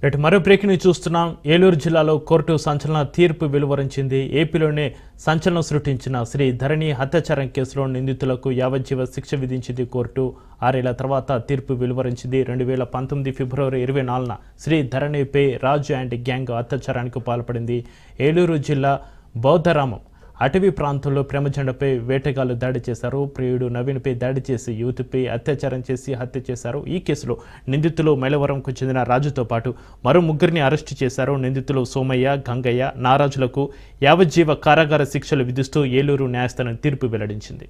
Right మరో బ్రేక్ని చూస్తున్నాం. ఏలూరు జిల్లాలో కోర్టు సంచలన తీర్పు వెలువరించింది. ఏపీలోనే సంచలనం సృష్టించిన శ్రీ ధరణి హత్యాచారం కేసులో నిందితులకు యావజ్జీవ శిక్ష విధించింది కోర్టు. 6 ఏళ్ల తర్వాత తీర్పు వెలువరించింది. 2019 ఫిబ్రవరి 24న శ్రీ ధరణిపై రాజు అండ్ గ్యాంగ్ అత్యాచారానికి పాల్పడింది. ఏలూరు జిల్లా బౌద్ధరామం అటవీ ప్రాంతంలో ప్రేమజెండపై వేటగాళ్లు దాడి చేశారు. ప్రియుడు నవీన్పై దాడి చేసి యువతిపై అత్యాచారం చేసి హత్య చేశారు. ఈ కేసులో నిందితులు మైలవరంకు చెందిన రాజుతో పాటు మరో 3 అరెస్టు చేశారు. నిందితులు సోమయ్య, గంగయ్య, నారాజులకు యావజ్జీవ కారాగార శిక్షలు విధిస్తూ ఏలూరు న్యాయస్థానం తీర్పు వెల్లడించింది.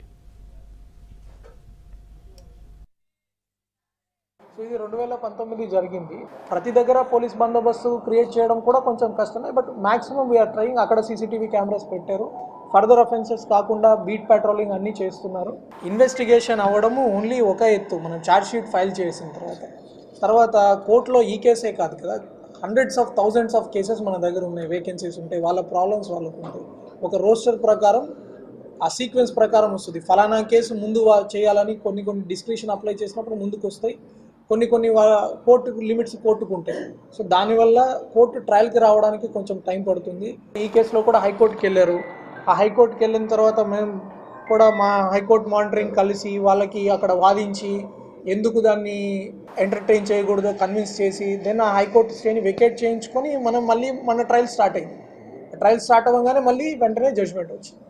ఇది 2019 జరిగింది. ప్రతి దగ్గర పోలీస్ బందోబస్తు క్రియేట్ చేయడం కూడా కొంచెం కష్టమే. But maximum we are trying. అక్కడ సీసీటీవీ కెమెరాస్ పెట్టారు. ఫర్దర్ అఫెన్సెస్ కాకుండా బీట్ పెట్రోలింగ్ అన్నీ చేస్తున్నారు. ఇన్వెస్టిగేషన్ అవ్వడము ఓన్లీ ఒక ఎత్తు. మనం ఛార్జ్ షీట్ ఫైల్ చేసిన తర్వాత కోర్టులో ఈ కేసే కాదు కదా, hundreds of thousands of cases మన దగ్గర ఉన్నాయి. వేకెన్సీస్ ఉంటాయి, వాళ్ళ ప్రాబ్లమ్స్ వాళ్ళకు ఉంటాయి. ఒక రోస్టర్ ప్రకారం ఆ సీక్వెన్స్ ప్రకారం వస్తుంది. ఫలానా కేసు ముందు చేయాలని కొన్ని డిస్క్రిప్షన్ అప్లై చేసినప్పుడు ముందుకు వస్తాయి. కొన్ని కోర్టు లిమిట్స్ కోర్టుకు ఉంటాయి. సో దానివల్ల కోర్టు ట్రయల్కి రావడానికి కొంచెం టైం పడుతుంది. ఈ కేసులో కూడా హైకోర్టుకి వెళ్ళారు. ఆ హైకోర్టుకి వెళ్ళిన తర్వాత మేము కూడా మా హైకోర్టు మానిటరింగ్ కలిసి వాళ్ళకి అక్కడ వాదించి ఎందుకు దాన్ని ఎంటర్టైన్ చేయకూడదో కన్విన్స్ చేసి దెన్ ఆ హైకోర్టు స్టేని వెకేట్ చేయించుకొని మనం మళ్ళీ మన ట్రయల్ స్టార్ట్ అయింది. ట్రయల్ స్టార్ట్ అవ్వగానే మళ్ళీ వెంటనే జడ్జ్మెంట్ వచ్చింది.